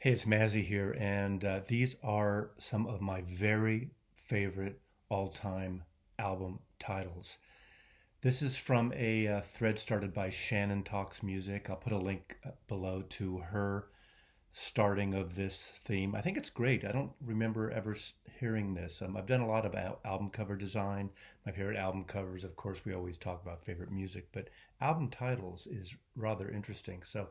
Hey, it's Mazzy here, and these are some of my very favorite all time album titles. This is from a thread started by Shannon Talks Music. I'll put a link below to her starting of this theme. I think it's great. I don't remember ever hearing this. I've done a lot of album cover design. My favorite album covers, of course, we always talk about favorite music, but album titles is rather interesting. So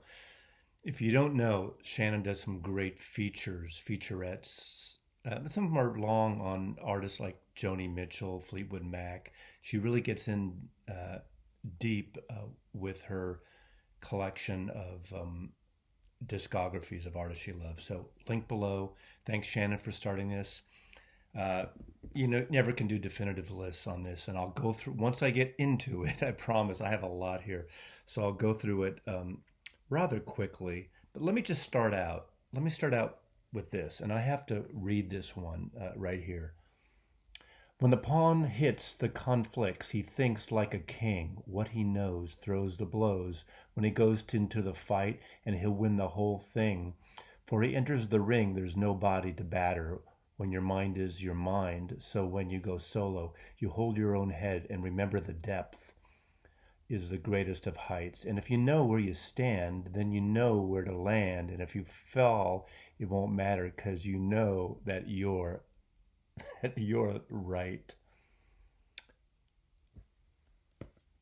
if you don't know, Shannon does some great featurettes. Some of them are long on artists like Joni Mitchell, Fleetwood Mac. She really gets in deep with her collection of discographies of artists she loves. So, link below. Thanks, Shannon, for starting this. Uh, never can do definitive lists on this, and I'll go through once I get into it. I promise I have a lot here, so I'll go through it rather quickly. But let me just start out. Let me start out with this, and I have to read this one right here. When the pawn hits the conflicts, he thinks like a king. What he knows throws the blows. When he goes into the fight, and he'll win the whole thing. For he enters the ring, there's no body to batter. When your mind is your mind, so when you go solo, you hold your own head and remember the depth is the greatest of heights. And if you know where you stand, then you know where to land. And if you fall, it won't matter because you know that you're right.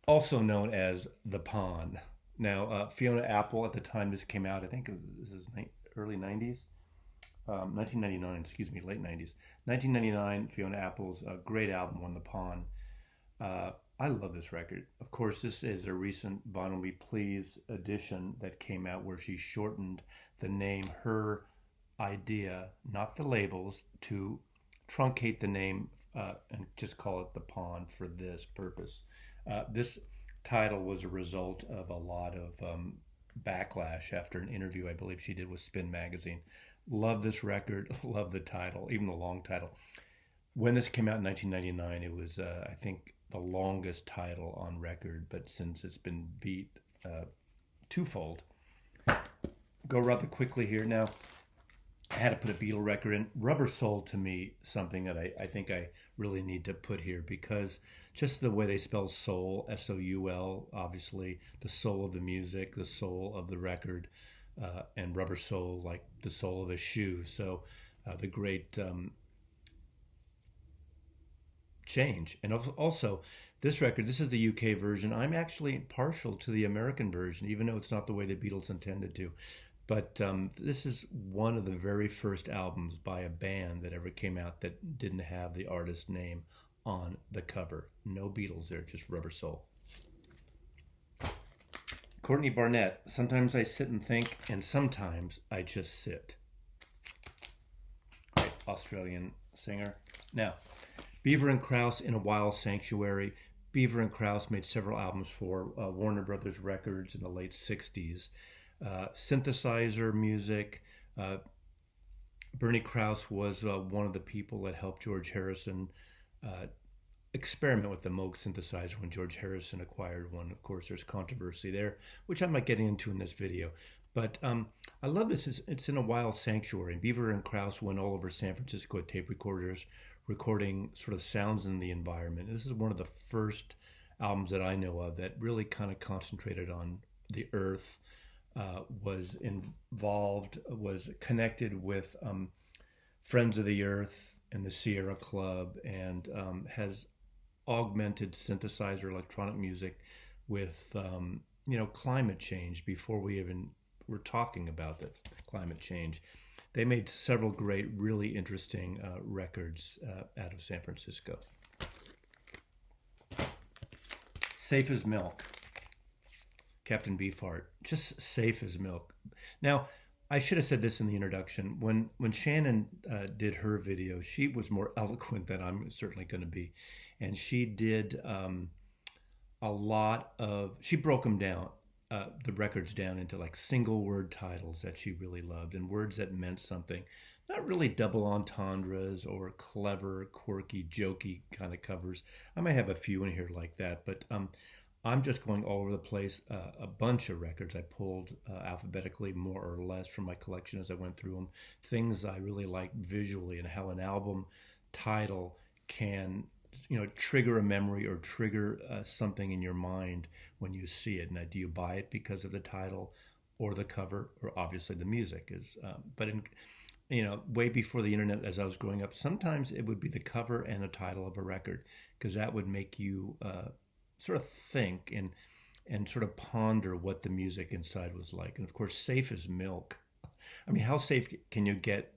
Also known as the Pawn. Now, Fiona Apple at the time this came out, I think this is early 90s. 1999, excuse me, late 90s. 1999, Fiona Apple's great album, Won the Pawn. I love this record. Of course, this is a recent Vinyl Me Please edition that came out where she shortened the name, her idea, not the labels, to truncate the name and just call it the Pawn for this purpose. This title was a result of a lot of backlash after an interview I believe she did with Spin Magazine. Love this record, love the title, even the long title. When this came out in 1999, it was, I think, the longest title on record, but since it's been beat twofold. Go rather quickly here. Now, I had to put a Beatle record in. Rubber Soul, to me, something that I think I really need to put here because just the way they spell soul, S-O-U-L, obviously, the soul of the music, the soul of the record, and Rubber Soul, like the sole of a shoe. So the great change. And also, this record, this is the UK version. I'm actually partial to the American version, even though it's not the way the Beatles intended to. But this is one of the very first albums by a band that ever came out that didn't have the artist name on the cover. No Beatles there, just Rubber Soul. Courtney Barnett, sometimes I sit and think, and sometimes I just sit. Great Australian singer. Now, Beaver and Krause in a Wild Sanctuary. Beaver and Krause made several albums for Warner Brothers Records in the late 60s. Synthesizer music. Bernie Krause was one of the people that helped George Harrison experiment with the Moog synthesizer when George Harrison acquired one. Of course, there's controversy there, which I'm not getting into in this video. But I love this. It's in a wild sanctuary. Beaver and Krause went all over San Francisco at tape recorders, recording sort of sounds in the environment. This is one of the first albums that I know of that really kind of concentrated on the earth, was involved, was connected with Friends of the Earth and the Sierra Club, and has augmented synthesizer electronic music with climate change before we even were talking about the climate change. They made several great, really interesting records out of San Francisco. Safe as Milk. Captain Beefheart, just safe as milk. Now, I should have said this in the introduction. When Shannon did her video, she was more eloquent than I'm certainly going to be. And she did a lot of, she broke them down, the records down into like single word titles that she really loved and words that meant something. Not really double entendres or clever, quirky, jokey kind of covers. I might have a few in here like that, but I'm just going all over the place. A bunch of records I pulled alphabetically, more or less, from my collection as I went through them. Things I really like visually, and how an album title can, trigger a memory or trigger something in your mind when you see it. Now, do you buy it because of the title or the cover, or obviously the music is? But in way before the internet, as I was growing up, sometimes it would be the cover and a title of a record, because that would make you sort of think and sort of ponder what the music inside was like. And of course, safe as milk. I mean, how safe can you get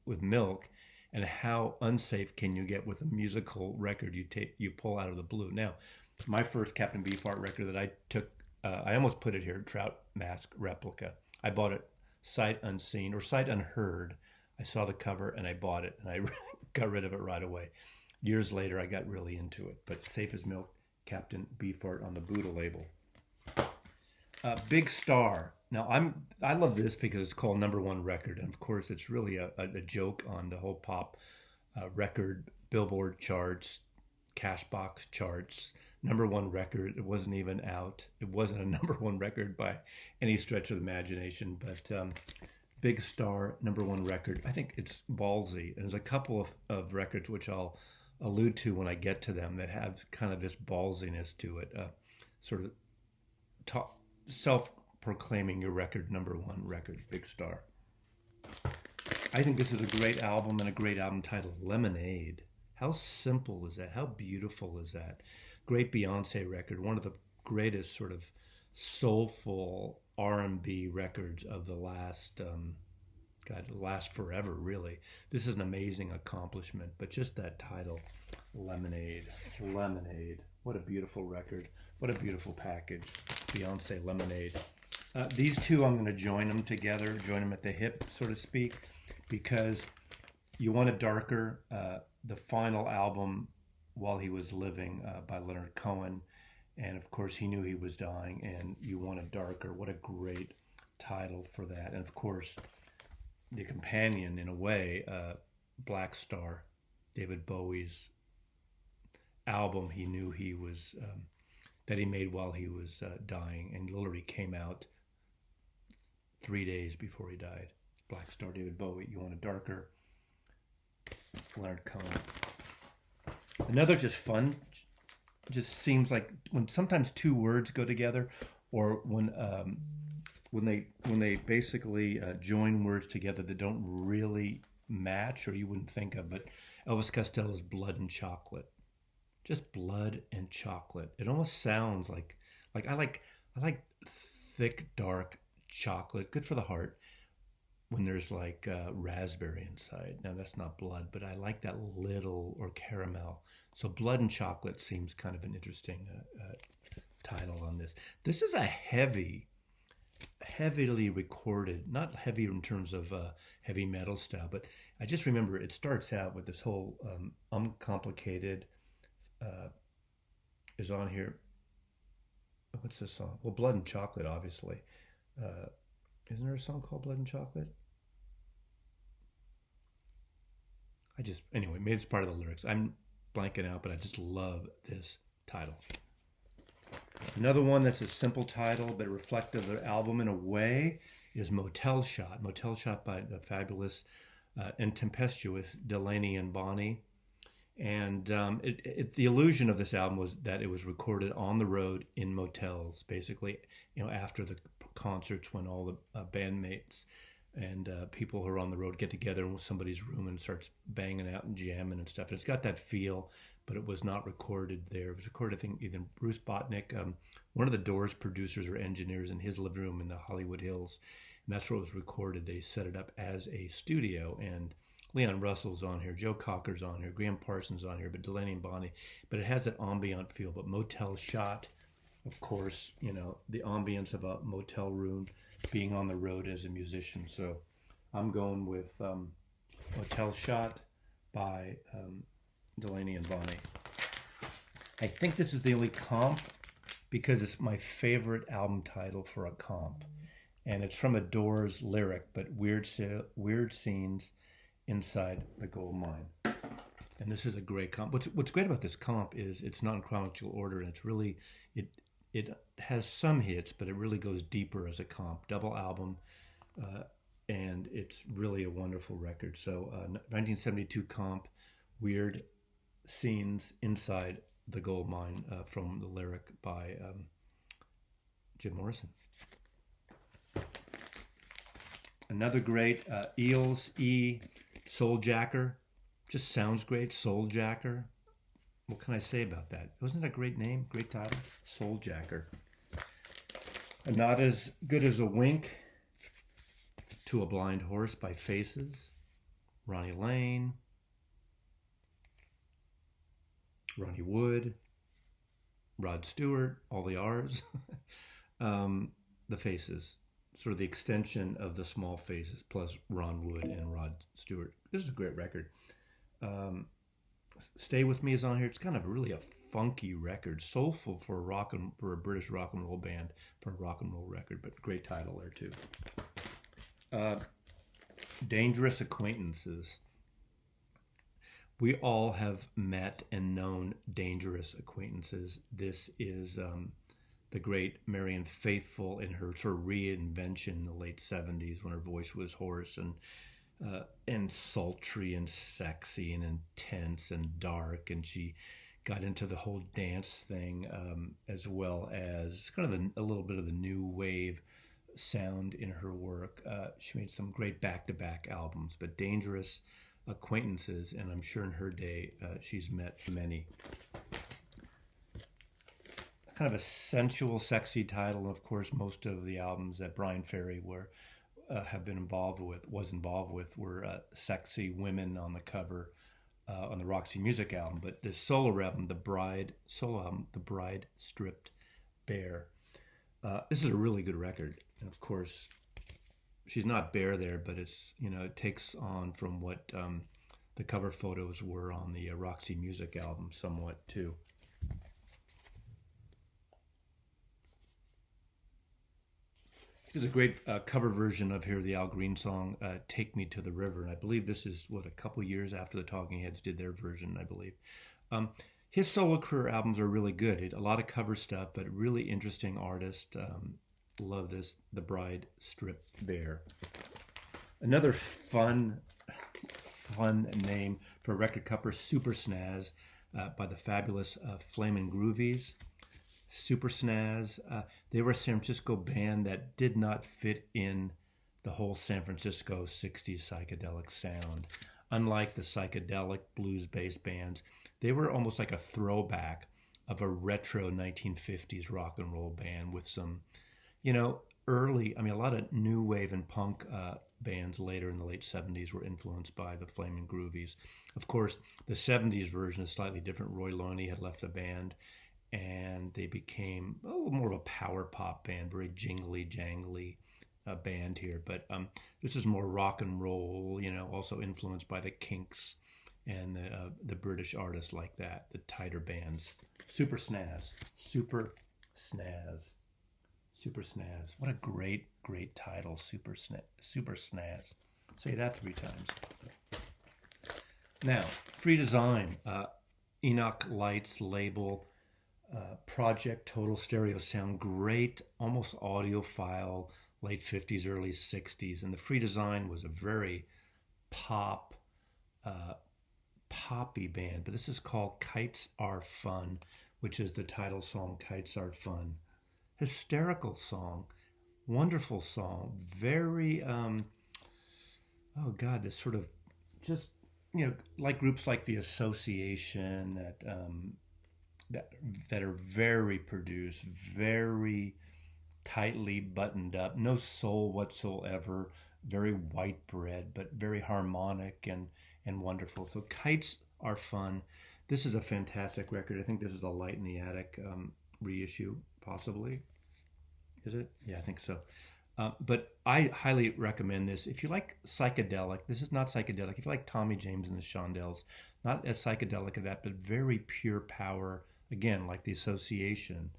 with milk, and how unsafe can you get with a musical record you pull out of the blue? Now, my first Captain Beefheart record that I took, I almost put it here, Trout Mask Replica. I bought it sight unseen or sight unheard. I saw the cover and I bought it, and I got rid of it right away. Years later, I got really into it. But Safe as Milk, Captain Beefheart on the Buddha label. Big Star. Now, I love this because it's called Number One Record, and of course, it's really a joke on the whole pop record, Billboard charts, Cashbox charts. Number one record. It wasn't even out. It wasn't a number one record by any stretch of the imagination, but Big Star, number one record. I think it's ballsy. And there's a couple of records which I'll allude to when I get to them that have kind of this ballsiness to it, sort of self-proclaiming your record number one record, Big Star. I think this is a great album, and a great album title, Lemonade. How simple is that? How beautiful is that? Great Beyonce record, one of the greatest sort of soulful R&B records of the last, last forever, really. This is an amazing accomplishment, but just that title, Lemonade. What a beautiful record. What a beautiful package. Beyonce, Lemonade. These two, I'm going to join them together, join them at the hip, so to speak, because you want a darker, the final album, While He Was Living, by Leonard Cohen. And of course, he knew he was dying, and You Want a Darker. What a great title for that. And of course, the companion, in a way, Black Star, David Bowie's album he knew he was, that he made while he was dying, and literally came out 3 days before he died. Black Star, David Bowie, You Want a Darker, Leonard Cohen. Another just fun, just seems like when sometimes two words go together, or when they basically join words together that don't really match, or you wouldn't think of. But Elvis Costello's Blood and Chocolate, just blood and chocolate. It almost sounds like I like thick, dark chocolate, good for the heart. When there's like raspberry inside. Now that's not blood, but I like that little, or caramel. So Blood and Chocolate seems kind of an interesting title on this. This is a heavily recorded, not heavy in terms of heavy metal style, but I just remember it starts out with this whole uncomplicated is on here. What's this song? Well, Blood and Chocolate, obviously. Isn't there a song called Blood and Chocolate? Anyway, maybe it's part of the lyrics. I'm blanking out, but I just love this title. Another one that's a simple title, but reflective of the album in a way, is Motel Shot. Motel Shot by the fabulous and tempestuous Delaney and Bonnie. And the illusion of this album was that it was recorded on the road in motels, basically, after the concerts, when all the bandmates and people who are on the road get together in somebody's room and starts banging out and jamming and stuff. And it's got that feel, but it was not recorded there. It was recorded, I think, either Bruce Botnick, one of the Doors producers or engineers, in his living room in the Hollywood Hills. And that's where it was recorded. They set it up as a studio, and Leon Russell's on here, Joe Cocker's on here, Graham Parsons on here, but Delaney and Bonnie. But it has that ambient feel. But Motel Shot, of course, the ambience of a motel room, being on the road as a musician. So I'm going with Motel Shot by Delaney and Bonnie. I think this is the only comp, because it's my favorite album title for a comp. And it's from a Doors lyric, but weird scenes inside the gold mine. And this is a great comp. What's great about this comp is it's not in chronological order, and it's really, It has some hits, but it really goes deeper as a comp. Double album, and it's really a wonderful record. So 1972 comp, Weird Scenes Inside the Gold Mine, from the lyric by Jim Morrison. Another great, Eels, Soul Jacker. Just sounds great, Soul Jacker. What can I say about that? Wasn't that a great name? Great title? Soul Jacker. And Not As Good As a Wink, To a Blind Horse by Faces. Ronnie Lane. Ronnie Wood. Rod Stewart. All the R's. The Faces. Sort of the extension of the Small Faces, plus Ron Wood and Rod Stewart. This is a great record. Stay With Me is on here. It's kind of really a funky record, soulful for a British rock and roll band, for a rock and roll record, but great title there too. Dangerous Acquaintances. We all have met and known dangerous acquaintances. This is the great Marianne Faithfull in her sort of reinvention in the late 70s when her voice was hoarse and sultry and sexy and intense and dark, and she got into the whole dance thing, as well as kind of a little bit of the new wave sound in her work. She made some great back-to-back albums, but Dangerous Acquaintances, and I'm sure in her day she's met many. Kind of a sensual, sexy title. Of course, most of the albums that Brian Ferry was involved with were sexy women on the cover on the Roxy Music album. But this solo album, The Bride Stripped Bare. This is a really good record, and of course, she's not bare there, but it's, it takes on from what the cover photos were on the Roxy Music album somewhat too. There's a great cover version of the Al Green song, Take Me to the River. And I believe this is, a couple years after the Talking Heads did their version, I believe. His solo career albums are really good. A lot of cover stuff, but really interesting artist. Love this, The Bride Stripped Bare. Another fun name for a record cover, Super Snaz, by the fabulous Flamin' Groovies. Super Snaz. They were a San Francisco band that did not fit in the whole San Francisco 60s psychedelic sound. Unlike the psychedelic blues-based bands, they were almost like a throwback of a retro 1950s rock and roll band with some, early, a lot of new wave and punk bands later in the late 70s were influenced by the Flamin' Groovies. Of course, the 70s version is slightly different. Roy Loney had left the band, and they became a little more of a power pop band, very jingly, jangly band here. But this is more rock and roll, also influenced by the Kinks and the British artists like that, the tighter bands. Super Snaz. Super Snaz. Super Snaz. What a great, great title, Super Snaz. Say that 3 times. Now, Free Design, Enoch Lights label, Project Total Stereo Sound, great, almost audiophile, late 50s, early 60s. And the Free Design was a very poppy band. But this is called Kites Are Fun, which is the title song, Kites Are Fun. Hysterical song, wonderful song, very, this sort of just, like groups like The Association that are very produced, very tightly buttoned up, no soul whatsoever, very white bread, but very harmonic and wonderful. So Kites Are Fun. This is a fantastic record. I think this is a Light in the Attic reissue, possibly. Is it? Yeah, I think so. But I highly recommend this. If you like psychedelic, this is not psychedelic. If you like Tommy James and the Shondells, not as psychedelic as that, but very pure power. Again, like The Association,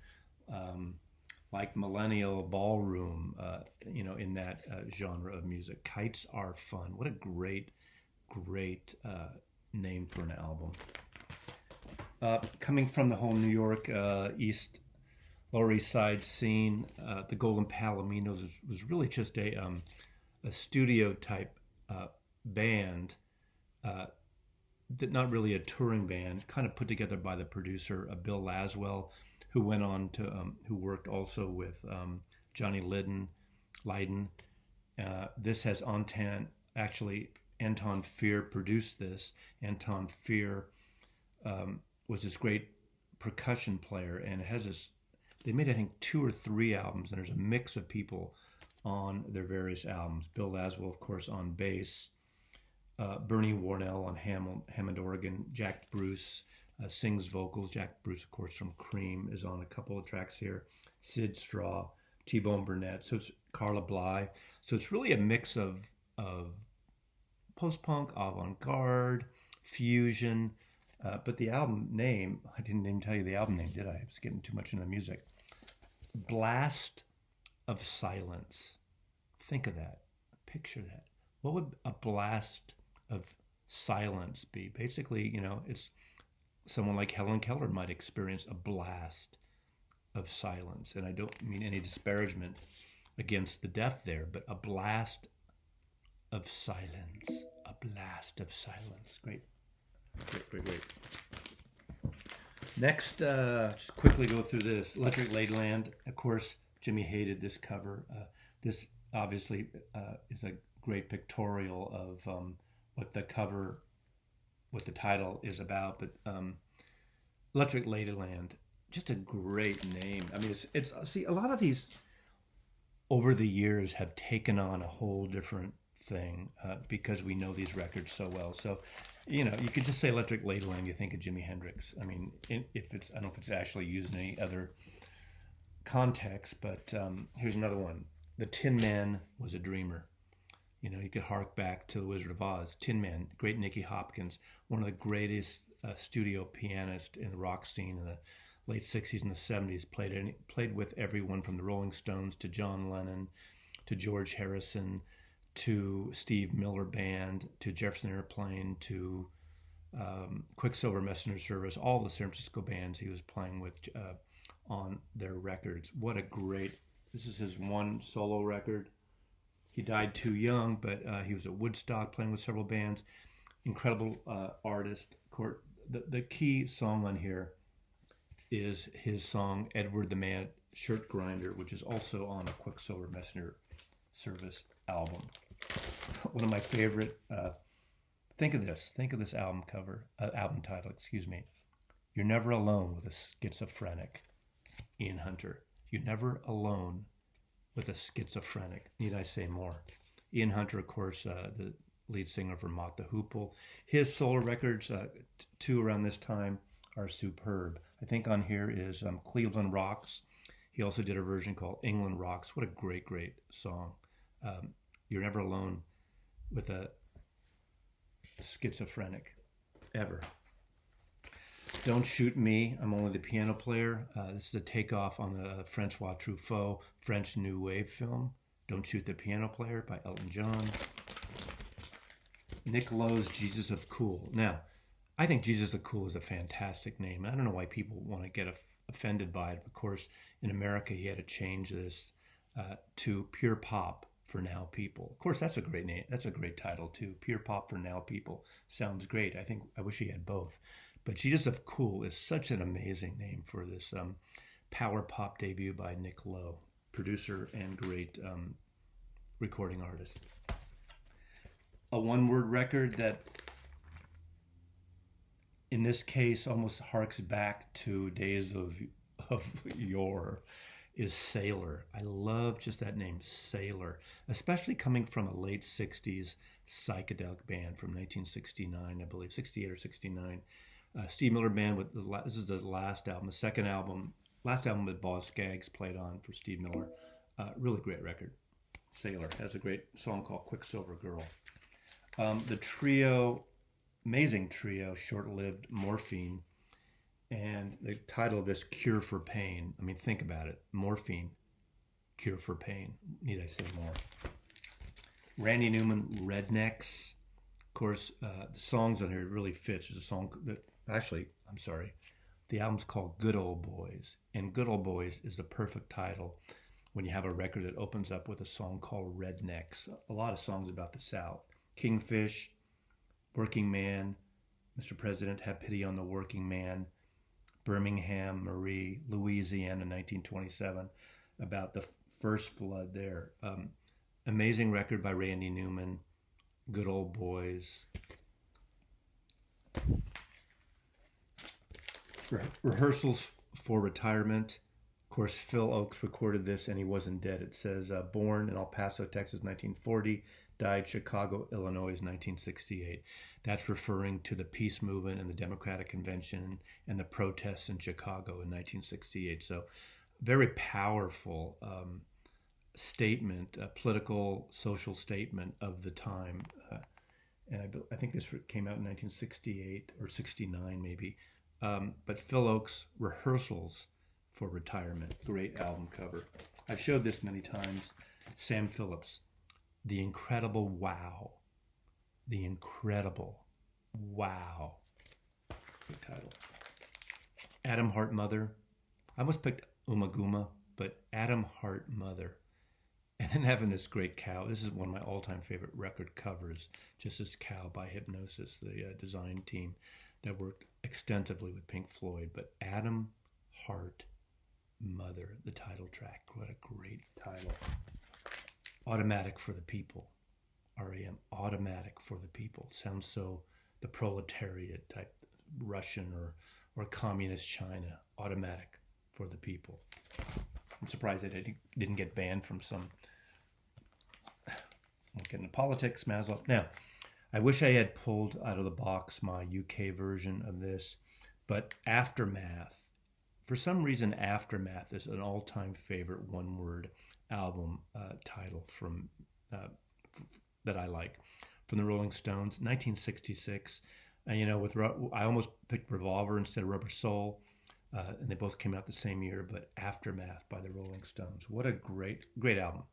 like Millennial Ballroom, in that genre of music. Kites Are Fun. What a great, great name for an album. Coming from the whole New York East Lower East Side scene. The Golden Palominos was really just a studio type band, that not really a touring band, kind of put together by the producer Bill Laswell, who went on to who worked also with Johnny Lydon. This has Anton Fear produced this. Anton Fear was this great percussion player, and it has this. They made, I think, 2 or 3 albums, and there's a mix of people on their various albums. Bill Laswell, of course, on bass. Bernie Warnell on Hammond organ. Jack Bruce sings vocals. Jack Bruce, of course, from Cream, is on a couple of tracks here. Sid Straw, T-Bone Burnett. So it's Carla Bly. So it's really a mix of post-punk, avant-garde, fusion. But the album name, I didn't even tell you the album name, did I? I was getting too much into the music. Blast of Silence. Think of that. Picture that. What would a blast of silence be? Basically, it's someone like Helen Keller might experience a blast of silence. And I don't mean any disparagement against the deaf there, but a blast of silence. A blast of silence. Great. Next, just quickly go through this. Electric Ladyland. Of course, Jimmy hated this cover. This obviously is a great pictorial of what the title is about. But Electric Ladyland, just a great name. I mean, it's see, a lot of these over the years have taken on a whole different thing because we know these records so well. So, you could just say Electric Ladyland, you think of Jimi Hendrix. I mean, I don't know if it's actually used in any other context, but here's another one. The Tin Man was a dreamer. You could hark back to The Wizard of Oz. Tin Man, great Nicky Hopkins, one of the greatest studio pianists in the rock scene in the late 60s and the 70s, played with everyone from the Rolling Stones to John Lennon to George Harrison to Steve Miller Band to Jefferson Airplane to Quicksilver Messenger Service, all the San Francisco bands he was playing with on their records. This is his one solo record. He died too young, but he was at Woodstock playing with several bands. Incredible artist. The key song on here is his song Edward the Mad Shirt Grinder, which is also on a Quicksilver Messenger Service album. One of my favorite. Think of this album title. Excuse me. You're never alone with a schizophrenic. Ian Hunter. You're never alone with a schizophrenic. Need I say more? Ian Hunter, of course, the lead singer for Mott the Hoople. His solo records, 2 around this time, are superb. I think on here is Cleveland Rocks. He also did a version called England Rocks. What a great, great song. You're never alone with a schizophrenic, ever. Don't Shoot Me, I'm Only the Piano Player. This is a takeoff on the Francois Truffaut French New Wave film, Don't Shoot the Piano Player by Elton John. Nick Lowe's Jesus of Cool. Now, I think Jesus of Cool is a fantastic name. I don't know why people want to get offended by it. Of course, in America, he had to change this to Pure Pop for Now People. Of course, that's a great name. That's a great title, too. Pure Pop for Now People. Sounds great. I wish he had both. But Jesus of Cool is such an amazing name for this power pop debut by Nick Lowe, producer and great recording artist. A one-word record that, in this case, almost harks back to days of yore, is Sailor. I love just that name, Sailor, especially coming from a late 60s psychedelic band from 1969, I believe, 68 or 69. Steve Miller Band, this is the last album, last album that Boz Scaggs played on for Steve Miller. Really great record. Sailor has a great song called Quicksilver Girl. The trio, amazing trio, Short-Lived Morphine, and the title of this, Cure for Pain. I mean, think about it. Morphine, Cure for Pain. Need I say more? Randy Newman, Rednecks. Of course, the songs on here really fits. There's a song that, The album's called Good Old Boys, and Good Old Boys is the perfect title when you have a record that opens up with a song called Rednecks. A lot of songs about the South. Kingfish, Working Man, Mr. President, Have Pity on the Working Man, Birmingham, Marie, Louisiana, 1927, about the first flood there. Amazing record by Randy Newman, Good Old Boys. Rehearsals for Retirement. Of course, Phil Oakes recorded this and he wasn't dead. It says born in El Paso, Texas, 1940, died Chicago, Illinois, 1968. That's referring to the peace movement and the Democratic Convention and the protests in Chicago in 1968. So very powerful statement, a political, social statement of the time. And I think this came out in 1968 or 69 maybe. But Phil Oakes, Rehearsals for Retirement, great album cover. I've showed this many times. Sam Phillips, The Incredible Wow. The Incredible Wow. Good title. Adam Hart Mother. I almost picked Umaguma, but Adam Hart Mother. And then having this great cow. This is one of my all-time favorite record covers. Just this cow by Hypnosis, the design team that worked extensively with Pink Floyd. But Adam Hart Mother, the title track. What a great title. Automatic for the People. REM, Automatic for the People. Sounds so the proletariat type, Russian or communist China. Automatic for the People. I'm surprised that it didn't get banned from some. Won't get into politics, Maslow. Now, I wish I had pulled out of the box my UK version of this, but Aftermath. For some reason, Aftermath is an all-time favorite one-word album title from that I like, from the Rolling Stones, 1966. And I almost picked Revolver instead of Rubber Soul, and they both came out the same year. But Aftermath by the Rolling Stones, what a great album.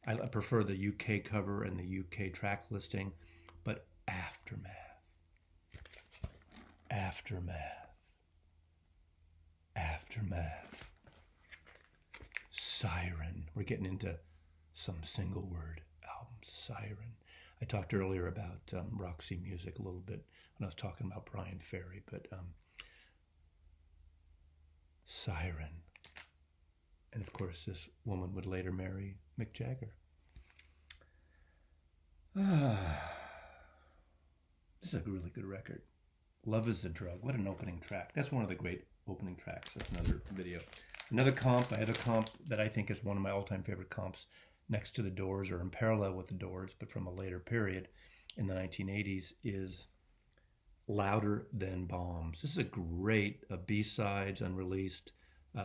I prefer the UK cover and the UK track listing, but Aftermath. Siren. We're getting into some single word albums. Siren. I talked earlier about Roxy Music a little bit when I was talking about Brian Ferry, but Siren. And of course, this woman would later marry Mick Jagger. This is a really good record. Love is the Drug. What an opening track. That's one of the great opening tracks. That's another video. Another comp, I had a comp that I think is one of my all-time favorite comps next to the Doors or in parallel with the Doors, but from a later period in the 1980s is Louder Than Bombs. This is a great B-sides, unreleased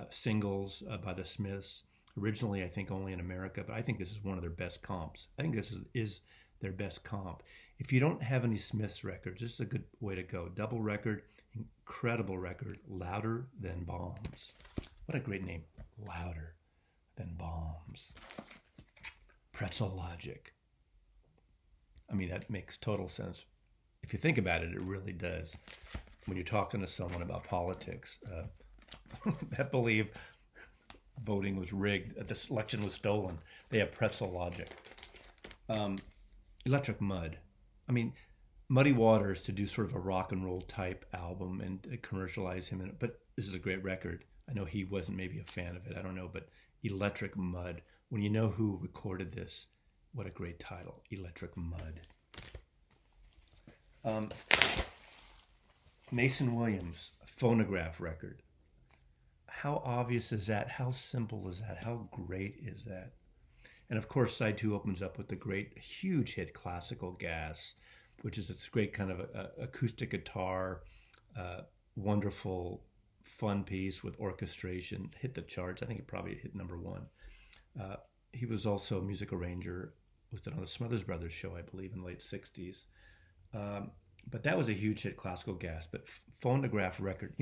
singles by the Smiths. Originally, I think only in America, but I think this is one of their best comps. I think this is their best comp. If you don't have any Smiths records, this is a good way to go. Double record, incredible record, Louder Than Bombs. What a great name, Louder Than Bombs. Pretzel Logic. I mean, that makes total sense. If you think about it, it really does. When you're talking to someone about politics, that believe voting was rigged, the election was stolen, they have pretzel logic. Electric Mud. I mean, Muddy Waters to do sort of a rock and roll type album and commercialize him in it, but this is a great record. I know he wasn't maybe a fan of it, I don't know, but Electric Mud. When you know who recorded this, what a great title, Electric Mud. Mason Williams, Phonograph record. How obvious is that? How simple is that? How great is that? And of course, side 2 opens up with the great, huge hit, Classical Gas, which is this great kind of acoustic guitar, wonderful, fun piece with orchestration. Hit the charts. I think it probably hit number 1. He was also a music arranger, was on the Smothers Brothers show, I believe, in the late 60s. But that was a huge hit, Classical Gas. But Phonograph record.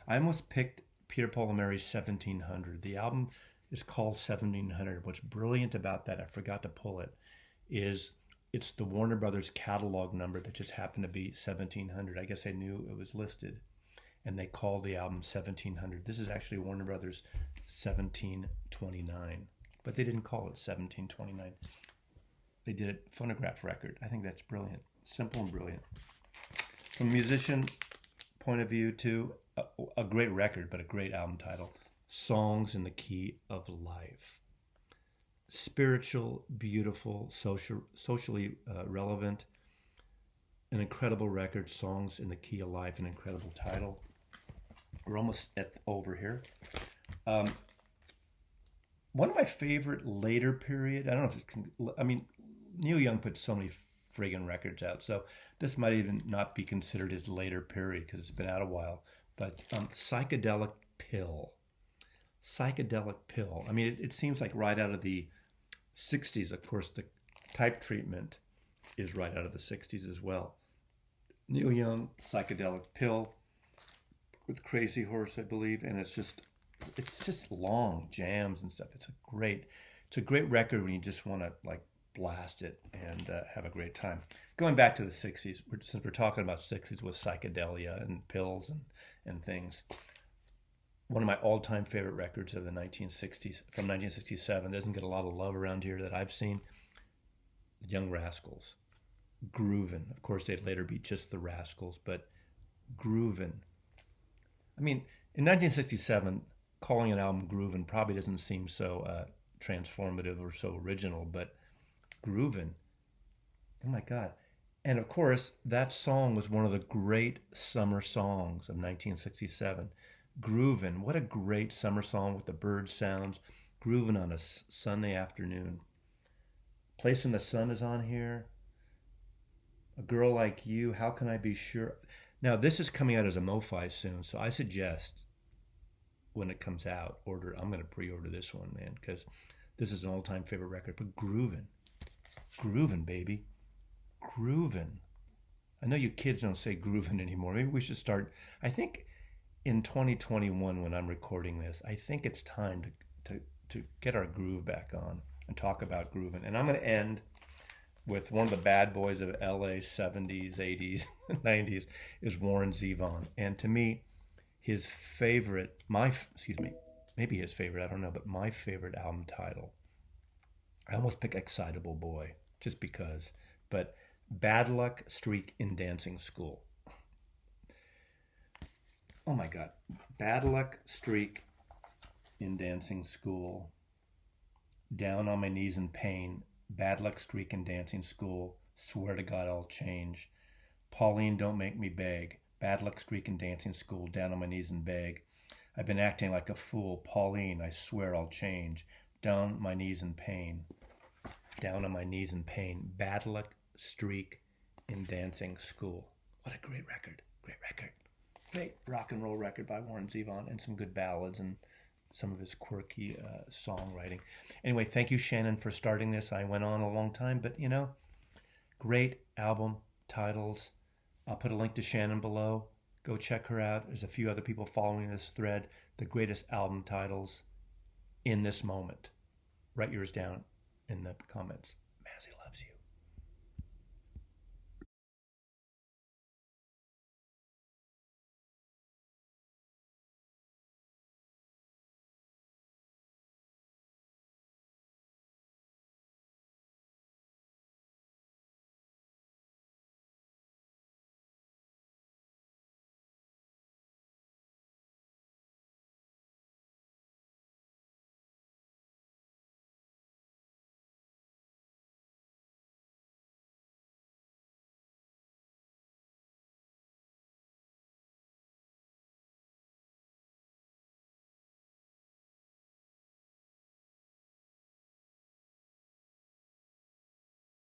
I almost picked Peter Paul and Mary's 1700. The album is called 1700. What's brilliant about that, I forgot to pull it, is it's the Warner Brothers catalog number that just happened to be 1700. I guess I knew it was listed. and they called the album 1700. This is actually Warner Brothers 1729, but they didn't call it 1729. They did it phonograph record. I think that's brilliant. Simple and brilliant. From a musician point of view, too, a great record, but a great album title. Songs in the Key of Life. Spiritual, beautiful, socially relevant. An incredible record, Songs in the Key of Life, an incredible title. We're almost over here. One of my favorite later period, I don't know if it can, I mean, Neil Young put so many friggin' records out, so this might even not be considered his later period because it's been out a while, but Psychedelic Pill. Psychedelic Pill. I mean, it seems like right out of the 60s. Of course, the Type Treatment is right out of the 60s as well. Neil Young, Psychedelic Pill with Crazy Horse, I believe, and it's just long jams and stuff. It's a great record when you just want to like blast it and have a great time. Going back to the 60s, since we're talking about 60s with psychedelia and pills and things, one of my all-time favorite records of the 1960s, from 1967, doesn't get a lot of love around here that I've seen, the Young Rascals. Groovin. Of course, they'd later be just the Rascals, but Groovin. I mean, in 1967, calling an album Groovin probably doesn't seem so transformative or so original, but Groovin, oh my God. And of course, that song was one of the great summer songs of 1967. Groovin, what a great summer song with the bird sounds. Groovin on a Sunday afternoon. Place in the Sun is on here. A Girl Like You, How Can I Be Sure? Now, this is coming out as a MoFi soon, so I suggest when it comes out, I'm going to pre-order this one, man, because this is an all-time favorite record. But Groovin, baby. Groovin. I know you kids don't say groovin anymore. Maybe we should start. I think in 2021, when I'm recording this, I think it's time to get our groove back on and talk about groovin. And I'm going to end with one of the bad boys of LA 70s, 80s, 90s is Warren Zevon. And to me, his favorite, maybe his favorite, I don't know, but my favorite album title, I almost pick Excitable Boy, just because, but Bad Luck Streak in Dancing School. Oh my God. Bad Luck Streak in Dancing School. Down on My Knees in Pain. Bad Luck Streak in Dancing School. Swear to God I'll change. Pauline, Don't Make Me Beg. Bad Luck Streak in Dancing School. Down on My Knees and Beg. I've been acting like a fool. Pauline, I swear I'll change. Down my knees in pain. Down on my knees in pain. Bad Luck Streak in Dancing School. What a great record. Great record. Great rock and roll record by Warren Zevon, and some good ballads and some of his quirky songwriting. Anyway, thank you, Shannon, for starting this. I went on a long time, but great album titles. I'll put a link to Shannon below. Go check her out. There's a few other people following this thread. The greatest album titles in this moment. Write yours down in the comments.